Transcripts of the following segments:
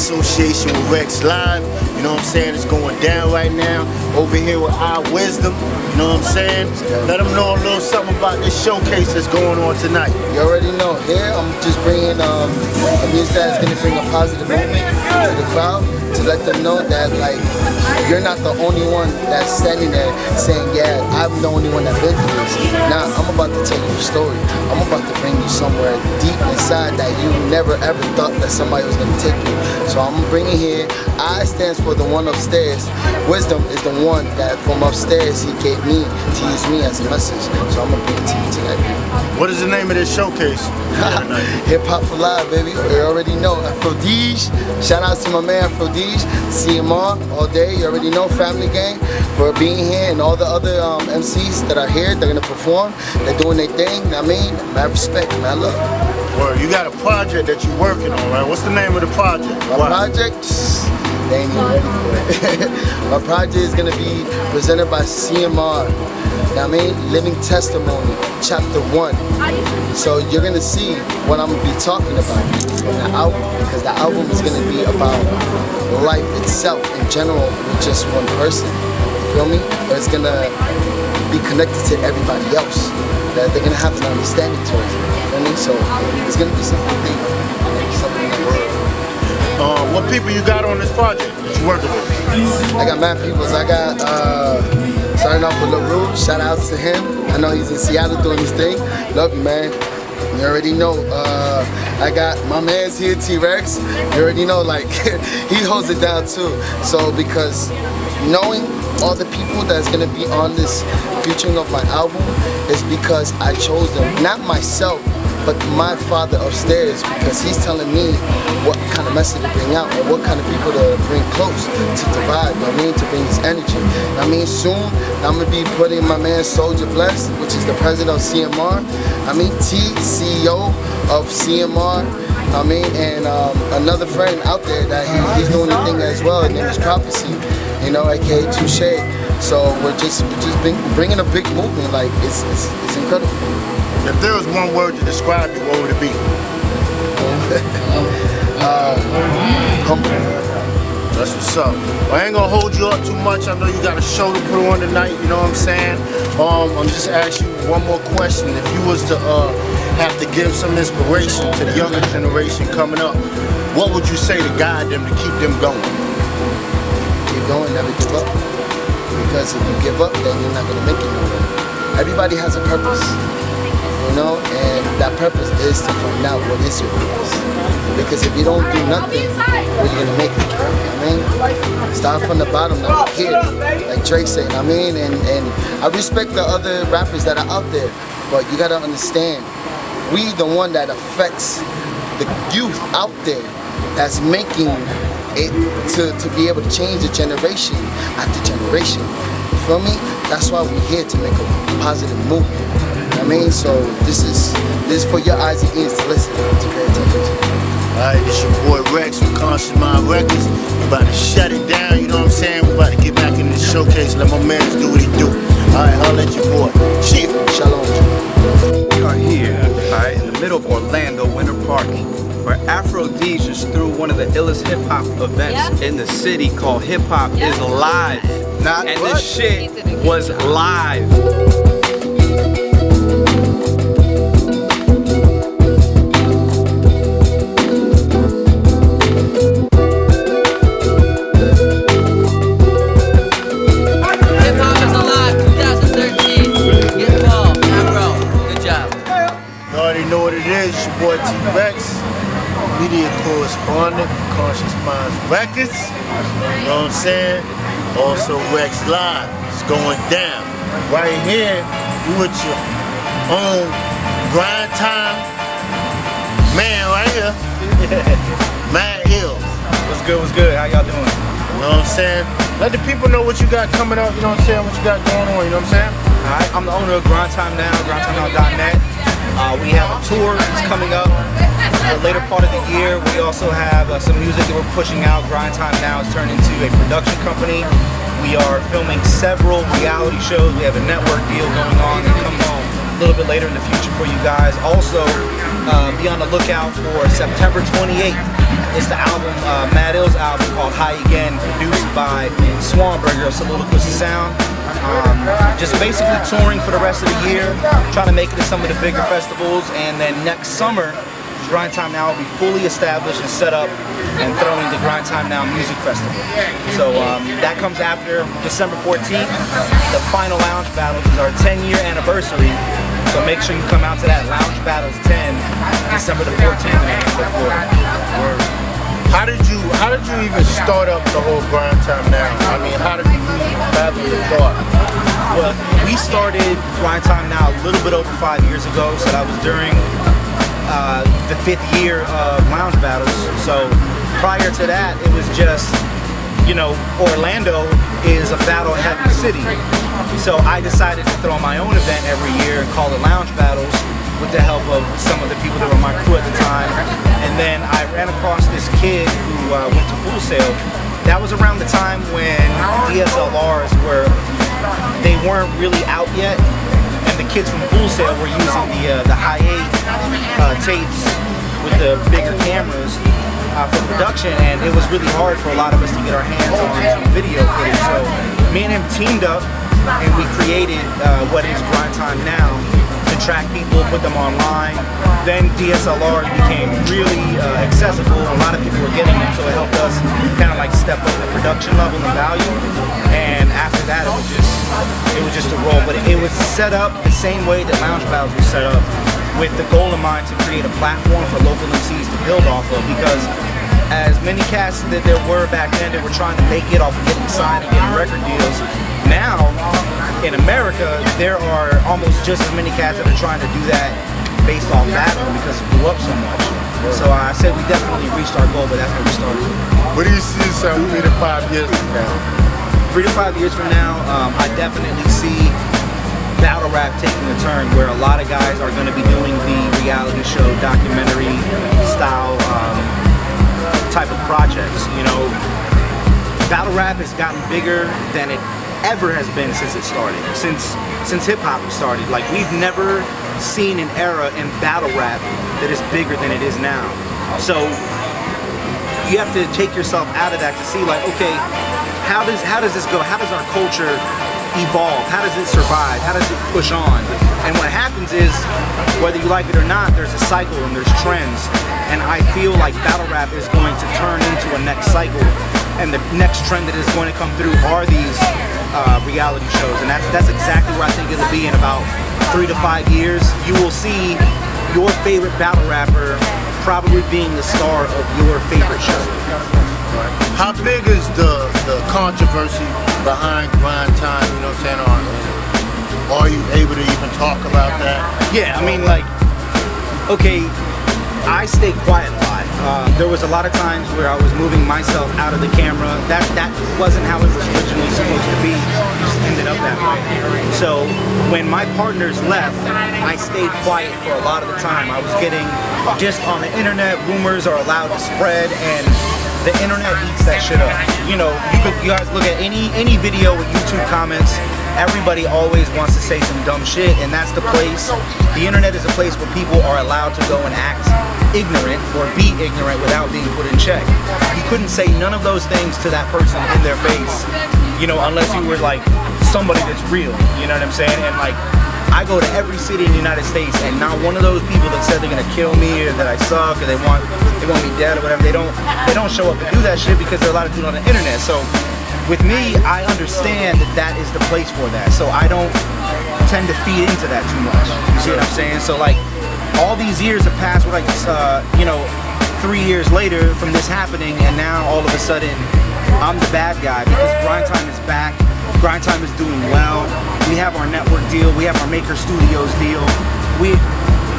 association with Rex Live. You know what I'm saying? It's going down right now. Over here with Our Wisdom. You know what I'm saying? Let them know a little something about this showcase that's going on tonight. You already know. Here, I'm just bringing a music that's going to bring a positive movement to the crowd, to let them know that, like, you're not the only one that's standing there saying, yeah, I'm the only one that been through this. Now, I'm about to tell you a story. I'm about to bring you somewhere deep inside that you never ever thought that somebody was going to take you. So I'm bringing here, I stands for the one upstairs. Wisdom is the one that from upstairs he gave me to use me as a message. So I'm going to bring it to you tonight. What is the name of this showcase? Hip Hop for Live, baby. You already know. Afrodige. Shout out to my man Afrodige. CMR all day. You already know. Family Gang for being here, and all the other MCs that are here. They're gonna perform. They're doing their thing. I mean, mad respect, mad love. Well, you got a project that you're working on, right? What's the name of the project? My project? They ain't even ready for it. My project is gonna be presented by CMR. I mean, Living Testimony, Chapter 1. So you're gonna see what I'm gonna be talking about in the album, because the album is gonna be about life itself in general with just one person. You feel me? But it's gonna be connected to everybody else. That they're gonna have an understanding towards it. You feel me? So it's gonna be something deep, something in the world. What people you got on this project that you working with? I got mad people. I got starting off with Larue. Shout out to him. I know he's in Seattle doing his thing. Love you, man. You already know. I got my man's here, T-Rexz. You already know, like, he holds it down too. So because knowing all the people that's gonna be on this featuring of my album is because I chose them, not myself, but my father upstairs, because he's telling me what kind of message to bring out and what kind of people to bring close to the vibe, you know what I mean, to bring his energy. I mean, soon I'm gonna be putting my man Soldier Blessed, which is the president of CMR. I mean, CEO of CMR. I mean, and another friend out there that he's doing the thing as well. His name is Prophecy, you know, aka Touche. So we're just bringing a big movement. Like it's incredible. If there was one word to describe you, what would it be? Humble. That's what's up. Well, I ain't gonna hold you up too much. I know you got a show to put on tonight, you know what I'm saying? I'm just asking you one more question. If you was to have to give some inspiration to the younger generation coming up, what would you say to guide them to keep them going? Keep going, never give up. Because if you give up, then you're not gonna make it nowhere. Everybody has a purpose. You know, and that purpose is to find out what is your purpose. Because if you don't do nothing, where are you gonna make it? I mean, start from the bottom, like here, like Drake said. I mean, and I respect the other rappers that are out there, but you gotta understand, we the one that affects the youth out there that's making it to be able to change the generation after generation. You feel me? That's why we're here, to make a positive movement. I mean, so this is for your eyes and ears to listen to, pay attention to. Alright, this your boy Rex from Conscious Mind Records. We about to shut it down, you know what I'm saying? We about to get back in this showcase, let my man do what he do. Alright, holla at your boy. Chief. Shalom. We are here, alright, in the middle of Orlando, Winter Park, where Afrodige just threw one of the illest hip hop events in the city called Hip Hop is Live. And this shit was live. Your boy T-Rexz, media correspondent for Conscious Minds Records. You know what I'm saying? Also Rex Live. It's going down. Right here, you with your own grind time man right here. Mad Hills. What's good, what's good? How y'all doing? You know what I'm saying? Let the people know what you got coming up, you know what I'm saying? What you got going on, you know what I'm saying? Alright, I'm the owner of Grind Time Now, grindtimenow.net. We have a tour that's coming up the later part of the year. We also have some music that we're pushing out. Grind Time Now has turned into a production company. We are filming several reality shows. We have a network deal going on that comes a little bit later in the future for you guys. Also, be on the lookout for September 28th. It's the album, Mad Ill's album called High Again, produced by Swanberger of Soliloquist Sound. Just basically touring for the rest of the year, trying to make it to some of the bigger festivals, and then next summer, Grind Time Now will be fully established and set up and throwing the Grind Time Now Music Festival. So that comes after December 14th. The final Lounge Battles is our 10-year anniversary. So make sure you come out to that Lounge Battles 10, December the 14th in Orlando, Florida. How did you even start up the whole Grind Time Now? I mean, how did you fathom the thought? Well, we started Grind Time Now a little bit over 5 years ago, so that was during the 5th year of Lounge Battles. So prior to that, it was just, you know, Orlando is a battle-heavy city. So I decided to throw my own event every year and call it Lounge Battles with the help of some of the people that were my crew at the time. And then I ran across this kid who went to Full Sail. That was around the time when DSLRs they weren't really out yet. And the kids from Full Sail were using the high 8 tapes with the bigger cameras for production, and it was really hard for a lot of us to get our hands on some video footage. So me and him teamed up, and we created what is Grind Time Now to track people, put them online. Then DSLRs became really accessible. A lot of people were getting them, so it helped us kind of like step up the production level and value. And after that, it was just a roll. But it was set up the same way that Lounge Battles was set up, with the goal in mind to create a platform for local MCs to build off of, because as many cats that there were back then that were trying to make it off of getting signed and getting record deals, now in America there are almost just as many cats that are trying to do that based off battling because it blew up so much. So I said we definitely reached our goal, but that's where we started. What do you see some 3 to 5 years from now? 3 to 5 years from now, I definitely see battle rap taking a turn where a lot of guys are going to be doing the reality show, documentary style type of projects. You know, battle rap has gotten bigger than it ever has been since it started, since hip hop started. Like, we've never seen an era in battle rap that is bigger than it is now. So you have to take yourself out of that to see, like, okay, how does this go? How does our culture evolve? How does it survive? How does it push on? And what happens is, whether you like it or not, there's a cycle and there's trends. And I feel like battle rap is going to turn into a next cycle. And the next trend that is going to come through are these reality shows. And that's exactly where I think it'll be in about 3 to 5 years. You will see your favorite battle rapper probably being the star of your favorite show. How big is the controversy behind Grind Time, you know what I'm saying? Are you able to even talk about that? Yeah, I mean, like, okay, I stay quiet a lot. There was a lot of times where I was moving myself out of the camera. That wasn't how it was originally supposed to be. It just ended up that way. So when my partners left, I stayed quiet for a lot of the time. I was getting, just on the internet, rumors are allowed to spread, and the internet eats that shit up. You know, you guys look at any video with YouTube comments, everybody always wants to say some dumb shit, and that's the place. The internet is a place where people are allowed to go and act ignorant or be ignorant without being put in check. You couldn't say none of those things to that person in their face, you know, unless you were like somebody that's real, you know what I'm saying? And like, I go to every city in the United States, and not one of those people that said they're gonna kill me or that I suck or they want me dead or whatever, they don't show up to do that shit because they're allowed to do it on the internet. So with me, I understand that is the place for that. So I don't tend to feed into that too much. You see what I'm saying? So like, all these years have passed, like, you know, 3 years later from this happening, and now all of a sudden I'm the bad guy because Grind Time is back. Grind Time is doing well. We have our network deal. We have our Maker Studios deal.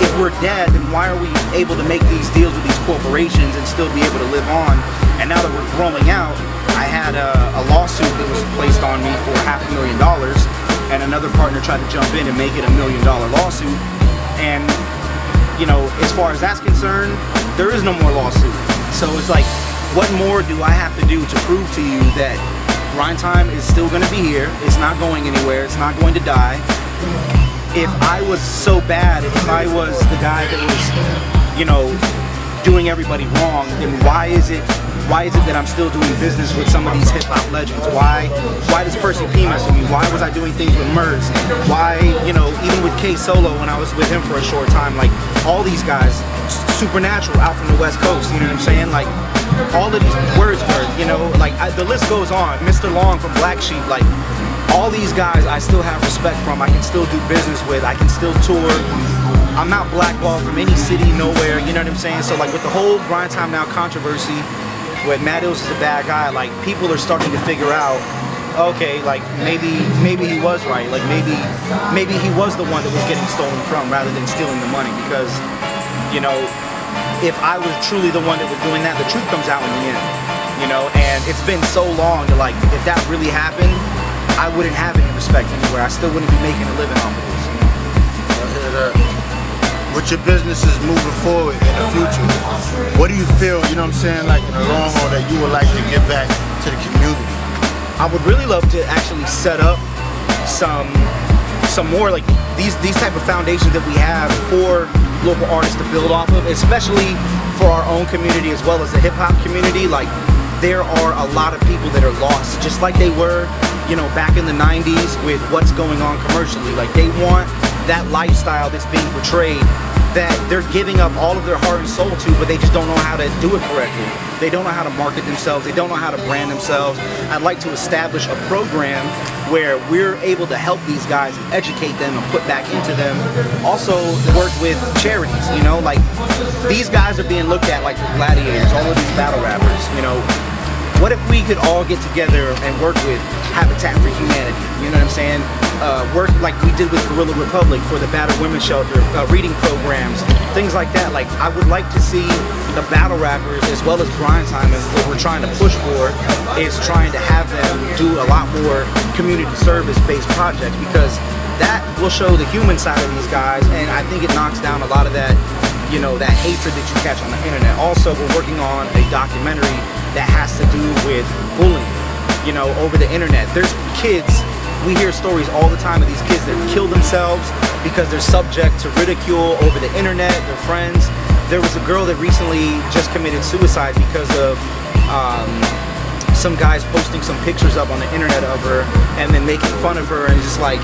If we're dead, then why are we able to make these deals with these corporations and still be able to live on? And now that we're growing out, I had a lawsuit that was placed on me for $500,000, and another partner tried to jump in and make it $1 million lawsuit. And, you know, as far as that's concerned, there is no more lawsuit. So it's like, what more do I have to do to prove to you that Grind Time is still going to be here? It's not going anywhere. It's not going to die. If I was so bad, if I was the guy that was, you know, doing everybody wrong, then why is it that I'm still doing business with some of these hip hop legends? Why does Percy P mess with me? Why was I doing things with Merz? Why, you know, even with K Solo when I was with him for a short time, like all these guys, Supernatural out from the West Coast, you know what I'm saying? Like all of these words were, you know, like the list goes on. Mr. Long from Black Sheep, like all these guys I still have respect from. I can still do business with. I can still tour. I'm not blackballed from any city, nowhere, you know what I'm saying? So like with the whole Grind Time Now controversy, with Matt Ills is a bad guy, like people are starting to figure out, okay, like maybe he was right. Like maybe he was the one that was getting stolen from rather than stealing the money. Because, you know, if I was truly the one that was doing that, the truth comes out in the end. You know, and it's been so long that like if that really happened, I wouldn't have any respect anywhere. I still wouldn't be making a living off of this. You know? I hear that. With your businesses moving forward in the future, what do you feel, you know what I'm saying, like in the long haul that you would like to give back to the community? I would really love to actually set up some more like these type of foundations that we have for local artists to build off of, especially for our own community as well as the hip hop community. Like there are a lot of people that are lost, just like they were, you know, back in the 90s with what's going on commercially. Like they want that lifestyle that's being portrayed, that they're giving up all of their heart and soul to, but they just don't know how to do it correctly. They don't know how to market themselves. They don't know how to brand themselves. I'd like to establish a program where we're able to help these guys and educate them and put back into them. Also work with charities, you know, like these guys are being looked at like the gladiators, all of these battle rappers, you know. What if we could all get together and work with Habitat for Humanity, you know what I'm saying? Work like we did with Gorilla Republic for the battered women's shelter, reading programs, things like that. Like I would like to see the battle rappers as well as Grind Time, and what we're trying to push for is trying to have them do a lot more community service-based projects, because that will show the human side of these guys, and I think it knocks down a lot of that, you know, that hatred that you catch on the internet. Also, we're working on a documentary that has to do with bullying, you know, over the internet. There's kids, we hear stories all the time of these kids that kill themselves because they're subject to ridicule over the internet, their friends. There was a girl that recently just committed suicide because of some guys posting some pictures up on the internet of her and then making fun of her, and just like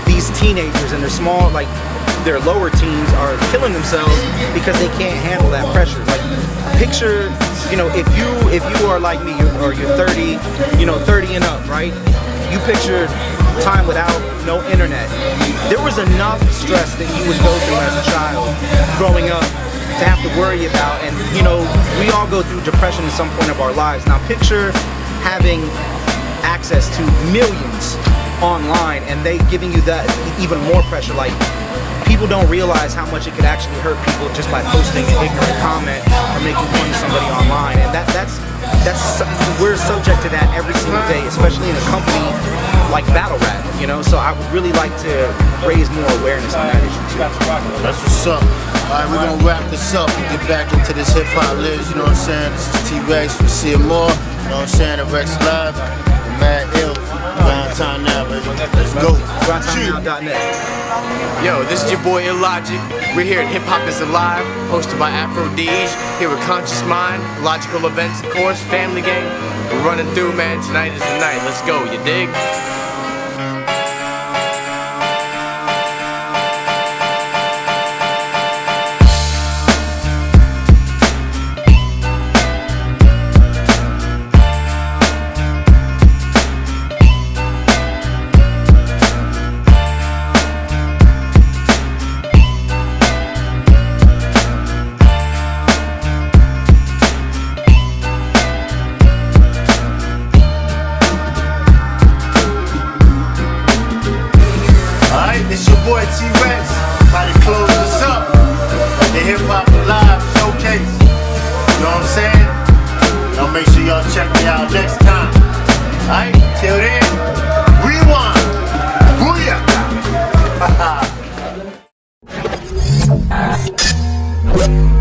these teenagers, and they're small, like their lower teens are killing themselves because they can't handle that pressure. Like picture, you know, if you are like me, or you're 30, you know, 30 and up, right? You picture time without no internet. There was enough stress that you would go through as a child growing up to have to worry about, and you know, we all go through depression at some point of our lives. Now picture having access to millions online and they giving you that even more pressure. Like people don't realize how much it could actually hurt people just by posting an ignorant comment or making fun of somebody online, and that's we're subject to that every single day, especially in a company like Battle Rap, you know. So I would really like to raise more awareness on that issue too. That's what's up. Alright, we're gonna wrap this up and get back into this hip hop lives, you know what I'm saying? This is T-Rexz from See It More, you know what I'm saying? The Rex Live, and Mad Ill. Grind Time Now, baby. Let's go. GrindTimeNow.net. Yo, this is your boy Illogic. We're here at Hip Hop is Alive, hosted by Afro Deej. Here with Conscious Mind, Logical Events, of course, Family Gang. We're running through, man. Tonight is the night. Let's go, you dig? It's your boy T-Rexz, about to close this up. The Hip Hop Live Showcase. You know what I'm saying? Y'all make sure y'all check me out next time. Alright, till then, rewind. Booyah!